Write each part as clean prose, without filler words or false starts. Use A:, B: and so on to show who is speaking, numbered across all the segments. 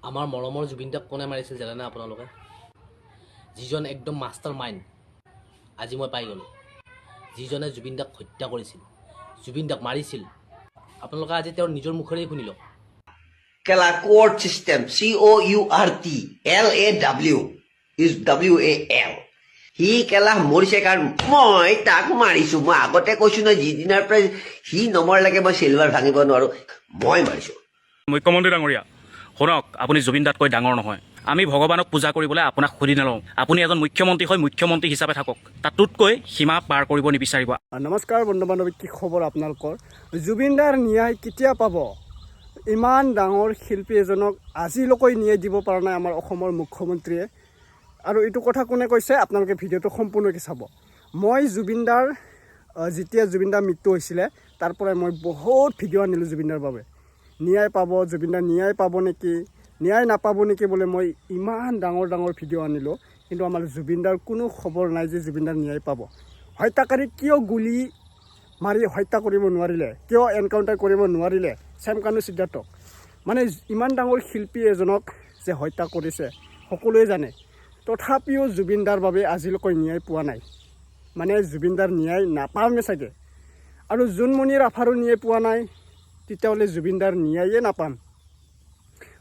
A: আমাৰ মৰমৰ জুবিন দাক কোনে মাৰিছিল জানেনে আপোনালোকে? যিজন একদম মাষ্টাৰ মাইণ্ড আজি মই পাই গ'লোঁ, যিজনে জুবিন দাক হত্যা কৰিছিল, জুবিন দাক মাৰিছিল। আপোনালোকে আজি তেওঁৰ নিজৰ মুখেৰে শুনি লওক।
B: কেলা কোৰ্ট চিষ্টেম COURT LAW সি কেলা মৰিছে কাৰণ মই তাক মাৰিছো। মই আগতে কৈছো ন, যিদিনাৰ পৰা সি নমৰলৈকে মই চিলভাৰ ভাঙিব নোৱাৰো, মই মাৰিছো।
C: মুখ্যমন্ত্ৰী ডাঙৰীয়া শুনক, আপুনি জুবিন দাতকৈ ডাঙৰ নহয়। আমি ভগৱানক পূজা কৰিবলৈ আপোনাক সুধি নলওঁ। আপুনি এজন মুখ্যমন্ত্ৰী হৈ মুখ্যমন্ত্ৰী হিচাপে থাকক, তাতোতকৈ সীমা পাৰ কৰিব নিবিচাৰিব।
D: নমস্কাৰ বন্ধু বান্ধৱী, কি খবৰ আপোনালোকৰ? জুবিন দাৰ ন্যায় কেতিয়া পাব? ইমান ডাঙৰ শিল্পী এজনক আজিলৈকে ন্যায় দিব পৰা নাই আমাৰ অসমৰ মুখ্যমন্ত্ৰীয়ে। আৰু এইটো কথা কোনে কৈছে আপোনালোকে ভিডিঅ'টো সম্পূৰ্ণকৈ চাব। মই যেতিয়া জুবিন দাৰ মৃত্যু হৈছিলে তাৰ পৰাই মই বহুত ভিডিঅ' আনিলোঁ জুবিন দাৰ বাবে। ন্যায় পাব, জুবিন দাৰ ন্যায় পাব নেকি, ন্যায় নাপাব নেকি বোলে মই ইমান ডাঙৰ ভিডিঅ' আনিলোঁ, কিন্তু আমাৰ জুবিন দাৰ কোনো খবৰ নাই যে জুবিন দাৰ ন্যায় পাব। হত্যাকাৰী কিয় গুলি মাৰি হত্যা কৰিব নোৱাৰিলে, কিয় এনকাউণ্টাৰ কৰিব নোৱাৰিলে ছেম কানু সিদ্ধাৰ্থক? মানে ইমান ডাঙৰ শিল্পী এজনক যে হত্যা কৰিছে সকলোৱে জানে, তথাপিও জুবিন দাৰ বাবে আজিলৈকে ন্যায় পোৱা নাই। মানে জুবিন দাৰ ন্যায় নাপামে চাগে। আৰু জোনমণিৰ আফাৰো ন্যায় পোৱা নাই, তেতিয়াহ'লে জুবিন দাৰ ন্যায়ে নাপাম।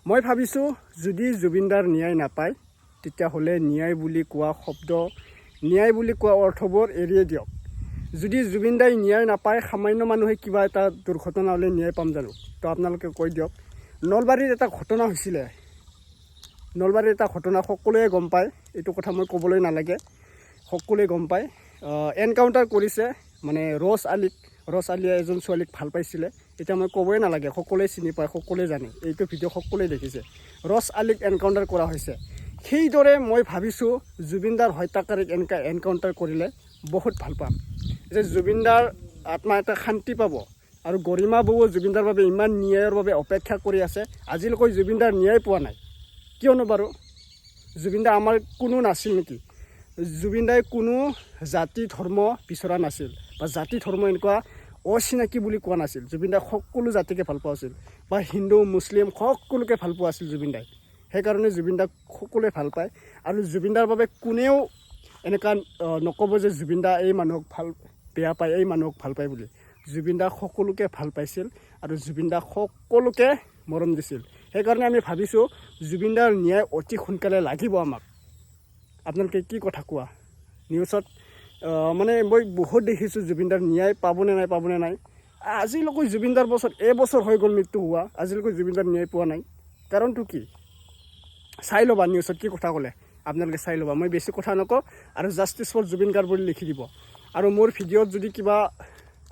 D: মই ভাবিছোঁ যদি জুবিন দাৰ ন্যায় নাপায়, তেতিয়াহ'লে ন্যায় বুলি কোৱা শব্দ, ন্যায় বুলি কোৱা অৰ্থবোৰ এৰিয়ে দিয়ক। যদি জুবিন দাই ন্যায় নাপায়, সামান্য মানুহে কিবা এটা দুৰ্ঘটনা হ'লে ন্যায় পাম জানো? তো আপোনালোকে কৈ দিয়ক। নলবাৰীত এটা ঘটনা হৈছিলে, নলবাৰীৰ এটা ঘটনা সকলোৱে গম পায়, এইটো কথা মই ক'বলৈ নালাগে, সকলোৱে গম পায়। এনকাউণ্টাৰ কৰিছে মানে ৰছ আলীয়ে এজন ছোৱালীক ভাল পাইছিলে, এতিয়া মই ক'বই নালাগে, সকলোৱে চিনি পায়, সকলোৱে জানে, এইটো ভিডিঅ' সকলোৱে দেখিছে। ৰছ আলীক এনকাউণ্টাৰ কৰা হৈছে। সেইদৰে মই ভাবিছোঁ জুবিন দাৰ হত্যাকাৰীক এনকাউণ্টাৰ কৰিলে বহুত ভাল পাম, যে জুবিন দাৰ আত্মা এটা শান্তি পাব। আৰু গৰিমা বৌও জুবিন দাৰ বাবে ইমান ন্যায়ৰ বাবে অপেক্ষা কৰি আছে, আজিলৈকে জুবিন দাৰ ন্যায় পোৱা নাই। কিয়নো বাৰু? জুবিন দা আমাৰ কোনো নাছিল নেকি? জুবিন দাই কোনো জাতি ধৰ্ম বিচৰা নাছিল, বা জাতি ধৰ্ম এনেকুৱা অচিনাকি বুলি কোৱা নাছিল। জুবিন দাই সকলো জাতিকে ভাল পোৱা আছিল, বা হিন্দু মুছলিম সকলোকে ভাল পোৱা আছিল জুবিন দাই। সেইকাৰণে জুবিন দাক সকলোৱে ভাল পায়। আৰু জুবিন দাৰ বাবে কোনেও এনেকুৱা নক'ব যে জুবিন দা এই মানুহক বেয়া পায়, এই মানুহক ভাল পায় বুলি। জুবিন দাক সকলোকে ভাল পাইছিল আৰু জুবিন দাক সকলোকে মৰম দিছিল। সেইকাৰণে আমি ভাবিছোঁ জুবিন দাৰ ন্যায় অতি সোনকালে লাগিব আমাক। আপোনালোকে কি কথা কোৱা? নিউজত মানে মই বহুত দেখিছোঁ জুবিন দাৰ ন্যায় পাবনে নাই। আজিলৈকে জুবিন দাৰ এবছৰ হৈ গ'ল মৃত্যু হোৱা, আজিলৈকে জুবিন দাৰ ন্যায় পোৱা নাই। কাৰণটো কি? চাই ল'বা, নিউজত কি কথা ক'লে আপোনালোকে চাই ল'বা। মই বেছি কথা নকওঁ, আৰু জাষ্টিছ ফৰ জুবিন গাৰ্গ বুলি লিখি দিব। আৰু মোৰ ভিডিঅ'ত যদি কিবা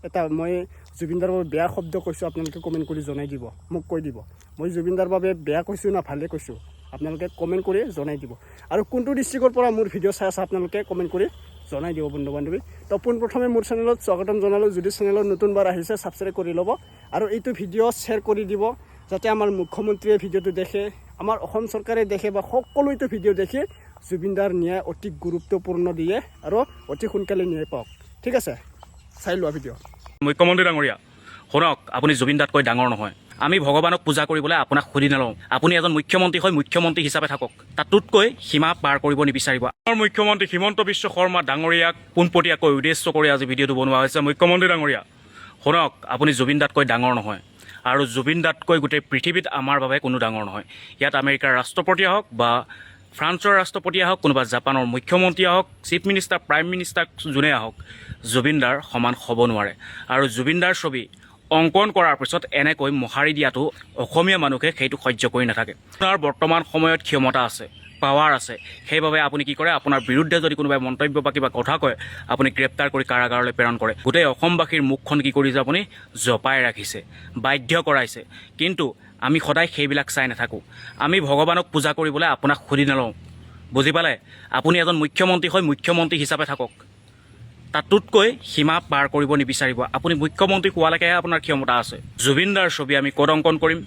D: এটা মই জুবিন দাৰ বাবে বেয়া শব্দ কৈছোঁ, আপোনালোকে কমেণ্ট কৰি জনাই দিব, মোক কৈ দিব মই জুবিন দাৰ বাবে বেয়া কৈছোঁ না ভালে কৈছোঁ। আপোনালোকে কমেণ্ট কৰি জনাই দিব। আৰু কোনটো ডিষ্ট্ৰিক্টৰ পৰা মোৰ ভিডিঅ' চাই আছে আপোনালোকে কমেণ্ট কৰি জনাই দিব বন্ধু বান্ধৱী। তো পোনপ্ৰথমে মোৰ চেনেলত স্বাগতম জনালোঁ। যদি চেনেলত নতুনবাৰ আহিছে ছাবস্ক্ৰাইব কৰি ল'ব, আৰু এইটো ভিডিঅ' শ্বেয়াৰ কৰি দিব, যাতে আমাৰ মুখ্যমন্ত্ৰীয়ে ভিডিঅ'টো দেখে, আমাৰ অসম চৰকাৰে দেখে, বা সকলো এইটো ভিডিঅ' দেখি জুবিন দাৰ ন্যায় অতি গুৰুত্বপূৰ্ণ দিয়ে আৰু অতি সোনকালে ন্যায় পাওক। ঠিক আছে, চাই লোৱা ভিডিঅ'।
C: মুখ্যমন্ত্ৰী ডাঙৰীয়া শুনক, আপুনি জুবিন দাতকৈ ডাঙৰ নহয়। আমি ভগৱানক পূজা কৰিবলৈ আপোনাক সুধি নলওঁ। আপুনি এজন মুখ্যমন্ত্ৰী হৈ মুখ্যমন্ত্ৰী হিচাপে থাকক, তাতোতকৈ সীমা পাৰ কৰিব নিবিচাৰিব। আমাৰ মুখ্যমন্ত্ৰী হিমন্ত বিশ্ব শৰ্মা ডাঙৰীয়াক পোনপটীয়াকৈ উদ্দেশ্য কৰি আজি ভিডিঅ'টো বনোৱা হৈছে। মুখ্যমন্ত্ৰী ডাঙৰীয়া শুনক, আপুনি জুবিন দাতকৈ ডাঙৰ নহয়, আৰু জুবিন দাতকৈ গোটেই পৃথিৱীত আমাৰ বাবে কোনো ডাঙৰ নহয়। ইয়াত আমেৰিকাৰ ৰাষ্ট্ৰপতিয়ে হওক, বা ফ্ৰান্সৰ ৰাষ্ট্ৰপতিয়ে হওক, কোনোবা জাপানৰ মুখ্যমন্ত্ৰীয়ে হওক, চিফ মিনিষ্টাৰ, প্ৰাইম মিনিষ্টাৰ যোনে আহক, জুবিন দাৰ সমান হ'ব নোৱাৰে। আৰু জুবিন দাৰ ছবি অংকন কৰাৰ পিছত এনেকৈ মোহাৰি দিয়াটো অসমীয়া মানুহে সেইটো সহ্য কৰি নাথাকে। আপোনাৰ বৰ্তমান সময়ত ক্ষমতা আছে, পাৱাৰ আছে, সেইবাবে আপুনি কি কৰে, আপোনাৰ বিৰুদ্ধে যদি কোনোবাই মন্তব্য বা কিবা কথা কয়, আপুনি গ্ৰেপ্তাৰ কৰি কাৰাগাৰলৈ প্ৰেৰণ কৰে। গোটেই অসমবাসীৰ মুখখন কি কৰিছে আপুনি? জপাই ৰাখিছে, বাধ্য কৰাইছে। কিন্তু আমি সদায় সেইবিলাক চাই নাথাকোঁ। আমি ভগৱানক পূজা কৰিবলৈ আপোনাক সুধি নলওঁ, বুজি পালে? আপুনি এজন মুখ্যমন্ত্ৰী হৈ মুখ্যমন্ত্ৰী হিচাপে থাকক, তাতোতকৈ সীমা পাৰ কৰিব নিবিচাৰিব। আপুনি মুখ্যমন্ত্ৰী হোৱালৈকেহে আপোনাৰ ক্ষমতা আছে। জুবিন দাৰ ছবি আমি ক'ত অংকন কৰিম,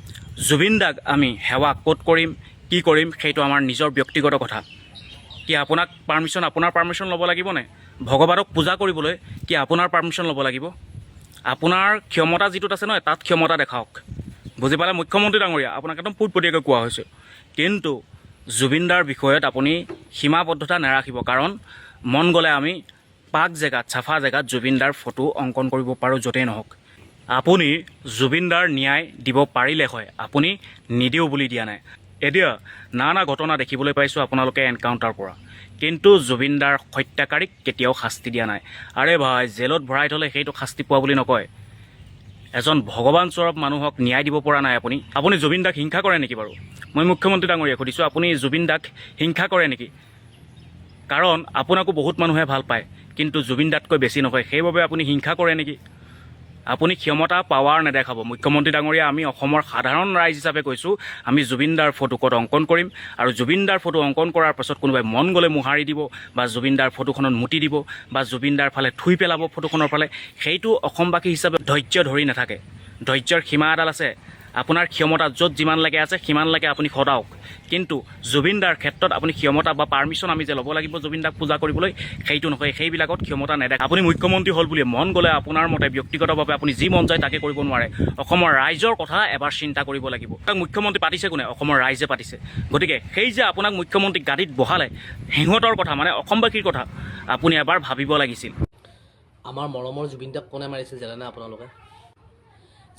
C: জুবিন দাক আমি সেৱা ক'ত কৰিম, কি কৰিম, সেইটো আমাৰ নিজৰ ব্যক্তিগত কথা। কি আপোনাৰ পাৰ্মিশ্যন ল'ব লাগিবনে? ভগৱানক পূজা কৰিবলৈ কি আপোনাৰ পাৰ্মিশ্যন ল'ব লাগিব? আপোনাৰ ক্ষমতা যিটোত আছে নহয়, তাত ক্ষমতা দেখাওক। বুজি পালে মুখ্যমন্ত্ৰী ডাঙৰীয়া, আপোনাক একদম পোনপটীয়াকৈ কোৱা হৈছে। কিন্তু জুবিনদাৰ বিষয়ত আপুনি সীমাবদ্ধতা নাৰাখিব, কাৰণ মন গ'লে আমি পাক জেগাত, চাফা জেগাত জুবিনদাৰ ফটো অংকন কৰিব পাৰোঁ য'তেই নহওক। আপুনি জুবিনদাৰ ন্যায় দিব পাৰিলে হয়, আপুনি নিদিওঁ বুলি দিয়া নাই। এতিয়া নানা ঘটনা দেখিবলৈ পাইছোঁ আপোনালোকে এনকাউণ্টাৰ কৰা, কিন্তু জুবিনদাৰ হত্যাকাৰীক কেতিয়াও শাস্তি দিয়া নাই। আৰে ভাই, জেলত ভৰাই থ'লে সেইটো শাস্তি পোৱা বুলি নকয়। এজন ভগৱান স্বৰূপ মানুহক ন্যায় দিব পৰা নাই আপুনি। আপুনি জুবিনদাক হিংসা কৰে নেকি বাৰু? মই মুখ্যমন্ত্ৰী ডাঙৰীয়াক সুধিছোঁ, আপুনি জুবিনদাক হিংসা কৰে নেকি? কাৰণ আপোনাকো বহুত মানুহে ভাল পায়, কিন্তু জুবিনদাতকৈ বেছি নকয়, সেইবাবে আপুনি হিংসা কৰে নেকি? আপুনি ক্ষমতা পাৱাৰ নেদেখাব। মুখ্যমন্ত্ৰী ডাঙৰীয়া, আমি অসমৰ সাধাৰণ ৰাইজ হিচাপে কৈছোঁ, আমি জুবিনদাৰ ফটো ক'ত অংকন কৰিম, আৰু জুবিনদাৰ ফটো অংকন কৰাৰ পাছত কোনোবাই মন গ'লে মোহাৰি দিব, বা জুবিনদাৰ ফটোখনত মুতি দিব, বা জুবিনদাৰ ফালে থুই পেলাব ফটোখনৰ ফালে, সেইটো অসমবাসী হিচাপে ধৈৰ্য ধৰি নাথাকে। ধৈৰ্যৰ সীমা এডাল আছে। আপোনাৰ ক্ষমতা য'ত যিমান লাগে আছে সিমানলৈকে আপুনি সদাওক, কিন্তু জুবিনদাৰ ক্ষেত্ৰত আপুনি ক্ষমতা বা পাৰ্মিশ্যন আমি যে ল'ব লাগিব জুবিনদাক পূজা কৰিবলৈ, সেইটো নহয়। সেইবিলাকত ক্ষমতা নেদেখে। আপুনি মুখ্যমন্ত্ৰী হ'ল বুলি মন গ'লে আপোনাৰ মতে ব্যক্তিগতভাৱে আপুনি যি মন যায় তাকে কৰিব নোৱাৰে। অসমৰ ৰাইজৰ কথা এবাৰ চিন্তা কৰিব লাগিব। তাক মুখ্যমন্ত্ৰী পাতিছে কোনে? অসমৰ ৰাইজে পাতিছে। গতিকে সেই যে আপোনাক মুখ্যমন্ত্ৰী গাদীত বহালে, সিহঁতৰ কথা মানে অসমবাসীৰ কথা আপুনি এবাৰ ভাবিব লাগিছিল।
A: আমাৰ মৰমৰ জুবিনদাক কোনে মাৰিছিল জানেনে আপোনালোকে?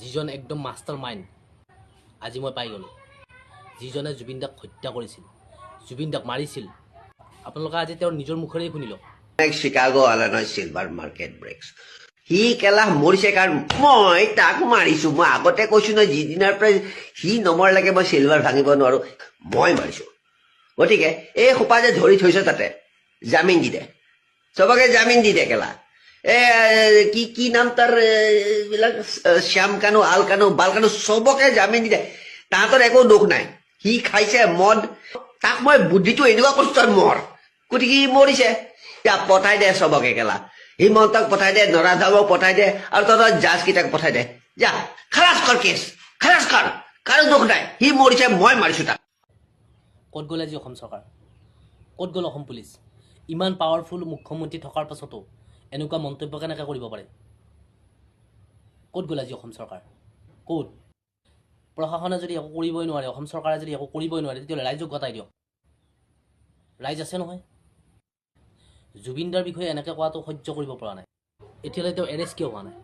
A: যিজন একদম মাষ্টাৰ মাইণ্ড আজি মই পাই গ'লোঁ, যিজনে জুবিনদাক হত্যা কৰিছিল, জুবিনদাক মাৰিছিল। আপোনালোকে আজি তেওঁৰ নিজৰ মুখেৰেই শুনি লওক।
B: চিকাগো আলানয় চিলভাৰ মাৰ্কেট ব্ৰেক্স, সি কেলা মৰিছে কাৰণ মই তাক মাৰিছো। মই আগতে কৈছো নহয়, যিদিনাৰ পৰা সি নমৰলৈকে মই চিলভাৰ ভাঙিব নোৱাৰো, মই মাৰিছো। গতিকে এই সোপা যে ধৰি থৈছ, তাতে জামিন দি দে, চবকে জামিন দি দে। কেলা কি নাম তাৰ এইবিলাক, শ্যাম কানু, আল কানু, বাল কানু, চবকে জামিন দি দে। তাহাঁতৰ একো দুখ নাই। সি খাইছে মদ, তাক মই বুদ্ধিটো এনেকুৱা কৈছো তই মৰ, গতিকে সি মৰিছে। এতিয়া পঠাই দে চবকে। কেলা হিমন্তক পঠাই দে, নৰাধামক পঠাই দে, আৰু তহঁতৰ জাজ কেইটাক পঠাই দে। যা খালাচ কৰ কেছ, খালাচ কৰ, কাৰো দুখ নাই। সি মৰিছে, মই মাৰিছো তাক।
A: ক'ত গ'ল আজি অসম চৰকাৰ? ক'ত গ'ল অসম পুলিচ? ইমান পাৱাৰফুল মুখ্যমন্ত্ৰী থকাৰ পাছতো এনেকুৱা মন্তব্য কেনেকৈ কৰিব পাৰে? ক'ত গ'ল আজি অসম চৰকাৰ? ক'ত? প্ৰশাসনে যদি একো কৰিবই নোৱাৰে, অসম চৰকাৰে যদি একো কৰিবই নোৱাৰে, তেতিয়াহ'লে ৰাইজক গতাই দিয়ক। ৰাইজ আছে নহয়। জুবিনদাৰ বিষয়ে এনেকৈ কোৱাটো সহ্য কৰিব পৰা নাই। এতিয়ালৈ তেওঁ এৰেষ্ট কিয় হোৱা নাই?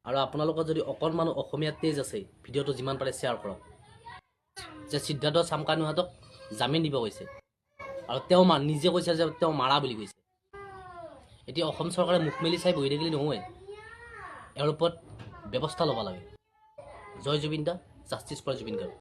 A: আৰু আপোনালোকৰ যদি অকণমানো অসমীয়া তেজ আছে, ভিডিঅ'টো যিমান পাৰে শ্বেয়াৰ কৰক, যে সিদ্ধাৰ্থ চামকানুহঁতক জামিন দিব কৈছে, আৰু তেওঁ নিজে কৈছে যে তেওঁ মাৰা বুলি কৈছে। এতিয়া অসম চৰকাৰে মুখ মেলি চাই বহি থাকিলে নহয়, এওঁৰ ওপৰত ব্যৱস্থা ল'ব লাগে। জয় জুবিন দা, জাষ্টিছ ফৰ জুবিন গাৰ্গ।